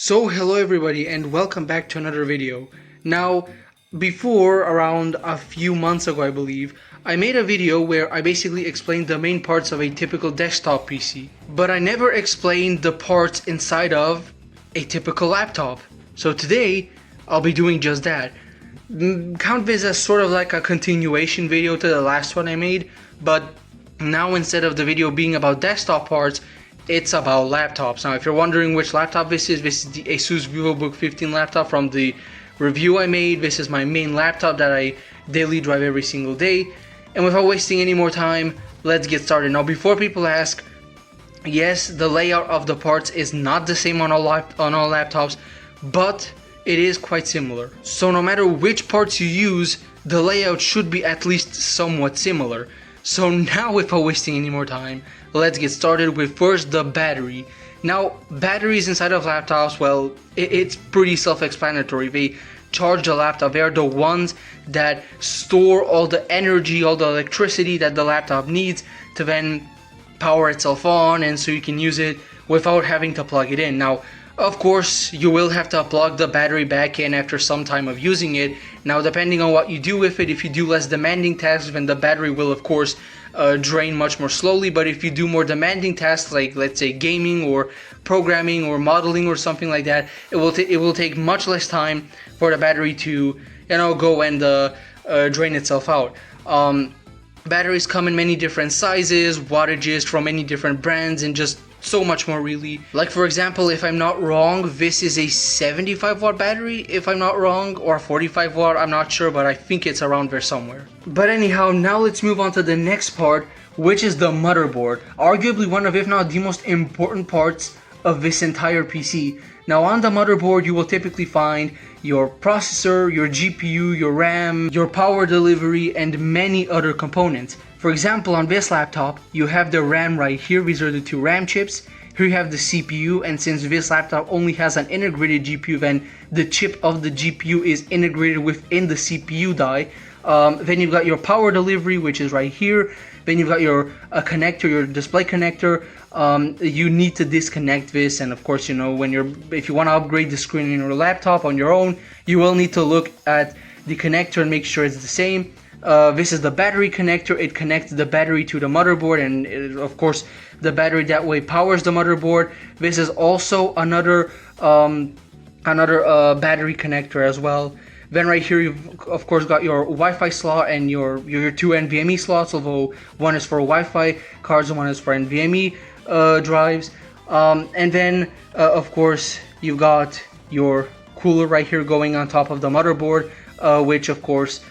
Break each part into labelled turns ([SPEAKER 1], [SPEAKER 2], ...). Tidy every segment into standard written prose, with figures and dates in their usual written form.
[SPEAKER 1] So hello everybody and welcome back to another video. Now, before around a few months ago I believe, I made a video where I basically explained the main parts of a typical desktop PC. But I never explained the parts inside of a typical laptop. So today, I'll be doing just that. Count this as sort of like a continuation video to the last one I made, but now instead of the video being about desktop parts, it's about laptops. Now if you're wondering which laptop this is the Asus VivoBook 15 laptop from the review I made. This is my main laptop that I daily drive every single day. And without wasting any more time, let's get started. Now before people ask, yes, the layout of the parts is not the same on all laptops, but it is quite similar. So no matter which parts you use, the layout should be at least somewhat similar. So now without wasting any more time, let's get started with first the battery. Now batteries inside of laptops, well, it's pretty self-explanatory. They charge the laptop. They are the ones that store all the energy, all the electricity that the laptop needs to then power itself on, and so you can use it without having to plug it in. Now of course you will have to plug the battery back in after some time of using it. Now depending on what you do with it, if you do less demanding tasks, then the battery will of course drain much more slowly. But if you do more demanding tasks like, let's say, gaming or programming or modeling or something like that, it will take much less time for the battery to go and drain itself out. Batteries come in many different sizes, wattages from many different brands, and just so much more really. Like for example, if I'm not wrong, this is a 75 watt battery, if I'm not wrong, or 45 watt, I'm not sure, but I think it's around there somewhere. But anyhow, now let's move on to the next part, which is the motherboard. Arguably one of, if not the most important parts of this entire PC. Now on the motherboard you will typically find your processor, your GPU, your RAM, your power delivery, and many other components. For example, on this laptop you have the RAM right here. These are the two RAM chips. Here you have the CPU, and since this laptop only has an integrated GPU, then the chip of the GPU is integrated within the CPU die. Then you've got your power delivery, which is right here. Then you've got your connector, your display connector. You need to disconnect this, and of course, if you want to upgrade the screen in your laptop on your own, you will need to look at the connector and make sure it's the same. This is the battery connector. It connects the battery to the motherboard, and of course the battery that way powers the motherboard. This is also another battery connector as well. Then right here you've of course got your Wi-Fi slot and your two NVMe slots, although one is for Wi-Fi cards and one is for NVMe drives. And then of course you've got your cooler right here going on top of the motherboard, which of course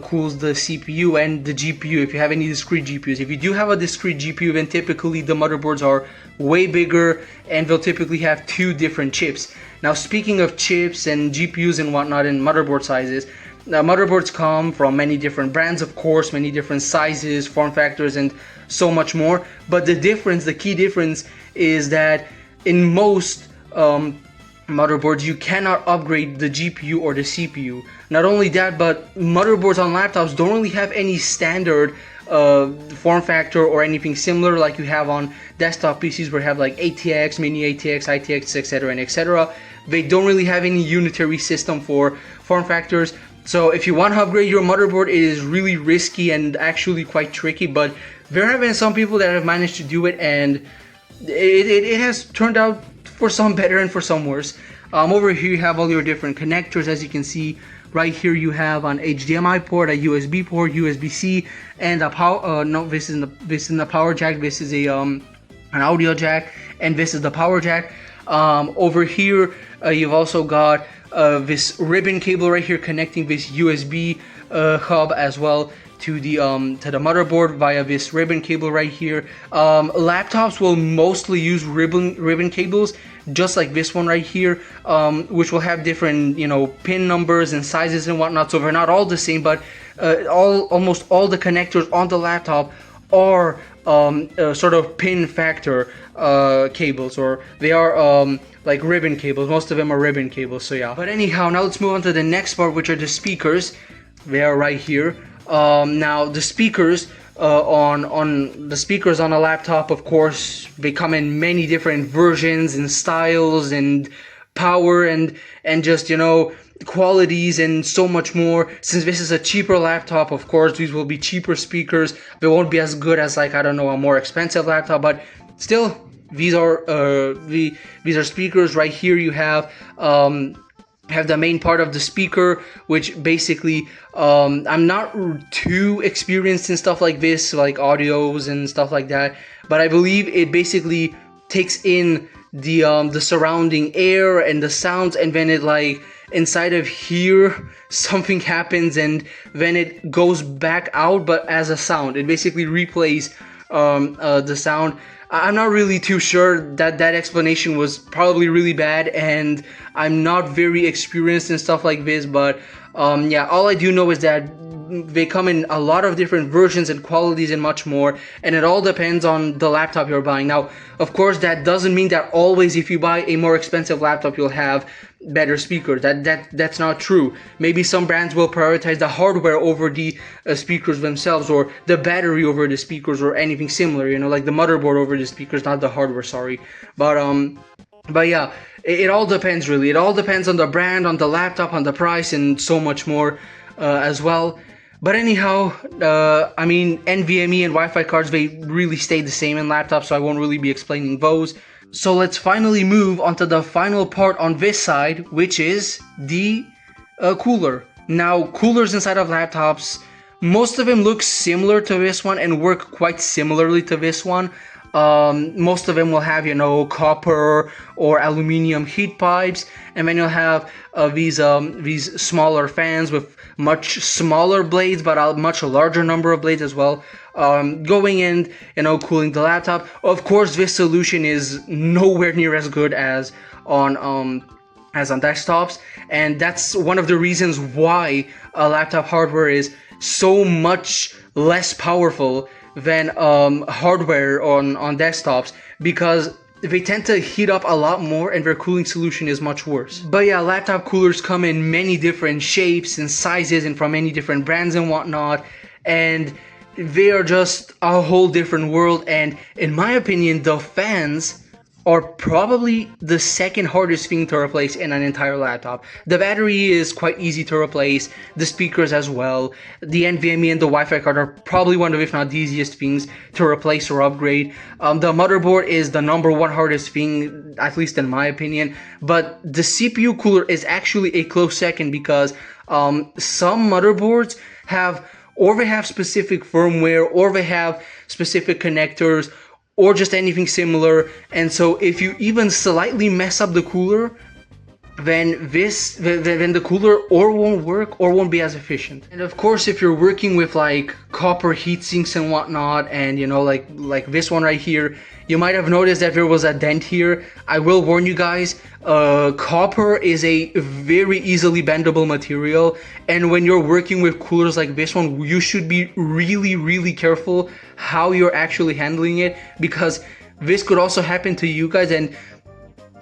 [SPEAKER 1] cools the CPU and the GPU if you have any discrete GPUs. If you do have a discrete GPU, then typically the motherboards are way bigger and they'll typically have two different chips. Now speaking of chips and GPUs and whatnot and motherboard sizes, motherboards come from many different brands, of course, many different sizes, form factors, and so much more. But the key difference is that in most motherboards you cannot upgrade the GPU or the CPU. Not only that, but motherboards on laptops don't really have any standard form factor or anything similar like you have on desktop PCs, where you have like ATX, mini ATX, ITX, etc. and etc. They don't really have any unitary system for form factors. So if you want to upgrade your motherboard, it is really risky and actually quite tricky, but there have been some people that have managed to do it, and it has turned out for some better and for some worse. Over here you have all your different connectors. As you can see right here, you have an HDMI port, a USB port, USB-C, and a power. This isn't the power jack. This is an audio jack, and this is the power jack. Over here you've also got this ribbon cable right here connecting this USB hub as well to the motherboard via this ribbon cable right here. Laptops will mostly use ribbon cables, just like this one right here, which will have different pin numbers and sizes and whatnot. So they're not all the same, but almost all the connectors on the laptop are sort of pin factor cables, or they are like ribbon cables. Most of them are ribbon cables, so yeah. But anyhow, now let's move on to the next part, which are the speakers. They are right here. Now the speakers on the speakers on a laptop, of course, they come in many different versions and styles and power and just, you know, qualities and so much more. Since this is a cheaper laptop, of course these will be cheaper speakers. They won't be as good as, like, I don't know, a more expensive laptop, but still, these are these are speakers. Right here you have the main part of the speaker, which basically I'm not too experienced in stuff like this, like audios and stuff like that, but I believe it basically takes in the surrounding air and the sounds, and then it, like, inside of here something happens and then it goes back out, but as a sound. It basically replays the sound. I'm not really too sure. That explanation was probably really bad, and I'm not very experienced in stuff like this, but yeah, all I do know is that they come in a lot of different versions and qualities and much more, and it all depends on the laptop you're buying. Now, of course, that doesn't mean that always if you buy a more expensive laptop you'll have better speakers. That's not true. Maybe some brands will prioritize the hardware over the speakers themselves, or the battery over the speakers, or anything similar, you know, like the motherboard over the speakers, not the hardware, sorry. But yeah, it all depends, really. It all depends on the brand, on the laptop, on the price, and so much more as well. But anyhow, I mean, NVMe and Wi-Fi cards, they really stay the same in laptops, so I won't really be explaining those. So let's finally move on to the final part on this side, which is the cooler. Now, coolers inside of laptops, most of them look similar to this one and work quite similarly to this one. Most of them will have, you know, copper or aluminum heat pipes, and then you'll have these smaller fans with much smaller blades, but a much larger number of blades as well, going in, you know, cooling the laptop. Of course, this solution is nowhere near as good as on desktops, and that's one of the reasons why laptop hardware is so much less powerful than hardware on desktops, because they tend to heat up a lot more and their cooling solution is much worse. But yeah, laptop coolers come in many different shapes and sizes and from many different brands and whatnot, and they are just a whole different world. And in my opinion, the fans are probably the second hardest thing to replace in an entire laptop. The battery is quite easy to replace, the speakers as well. The NVMe and the Wi-Fi card are probably one of, if not the easiest things to replace or upgrade. The motherboard is the #1 hardest thing, at least in my opinion. But the CPU cooler is actually a close second, because some motherboards they have specific firmware, or they have specific connectors, or just anything similar, and so if you even slightly mess up the cooler, then the cooler or won't work or won't be as efficient. And of course, if you're working with like copper heat sinks and whatnot, and you know, like this one right here, you might have noticed that there was a dent here. I will warn you guys, copper is a very easily bendable material, and when you're working with coolers like this one, you should be really careful how you're actually handling it, because this could also happen to you guys. And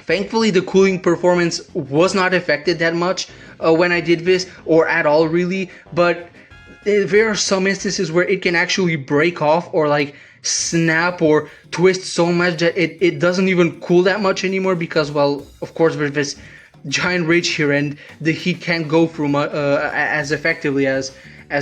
[SPEAKER 1] thankfully the cooling performance was not affected that much when I did this, or at all really, but there are some instances where it can actually break off or like snap or twist so much that it doesn't even cool that much anymore, because, well, of course there's this giant ridge here and the heat can't go through as effectively as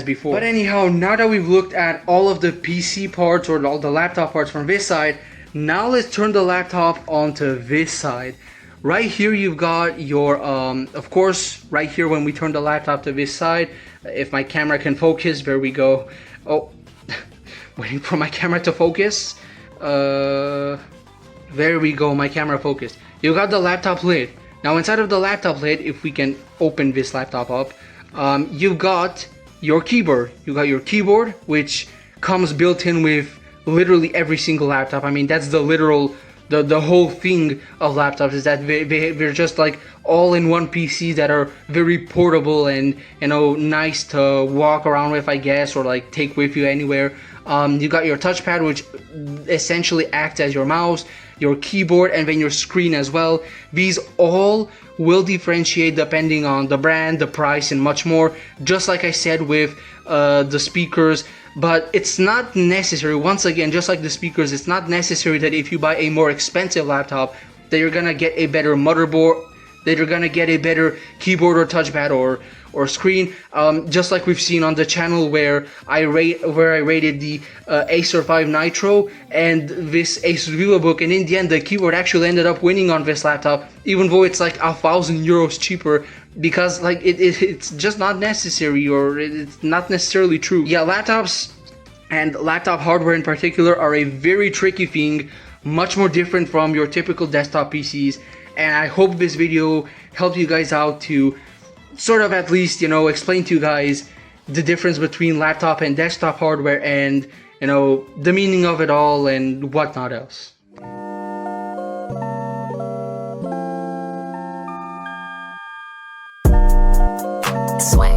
[SPEAKER 1] before. But anyhow, now that we've looked at all of the PC parts or all the laptop parts from this side, now let's turn the laptop onto this side. Right here you've got your, of course, right here when we turn the laptop to this side, if my camera can focus, there we go. Oh, waiting for my camera to focus. There we go, my camera focused. You got the laptop lid. Now inside of the laptop lid, if we can open this laptop up, you've got your keyboard. You got your keyboard, which comes built in with literally every single laptop. I mean, that's the literal, the whole thing of laptops, is that they're just like all-in-one PCs that are very portable and, you know, nice to walk around with, I guess, or like take with you anywhere. You got your touchpad, which essentially acts as your mouse, your keyboard, and then your screen as well. These all will differentiate depending on the brand, the price, and much more, just like I said with the speakers. But it's not necessary, once again, just like the speakers, it's not necessary that if you buy a more expensive laptop that you're gonna get a better motherboard, that you're gonna get a better keyboard or touchpad or screen, just like we've seen on the channel where I rated the Acer 5 Nitro and this Asus VivoBook, and in the end the keyboard actually ended up winning on this laptop, even though it's like 1,000 euros cheaper, because like it's just not necessary, or it's not necessarily true. Yeah, laptops and laptop hardware in particular are a very tricky thing, much more different from your typical desktop PCs, and I hope this video helped you guys out to sort of at least, you know, explain to you guys the difference between laptop and desktop hardware, and, you know, the meaning of it all and whatnot else.
[SPEAKER 2] Sway.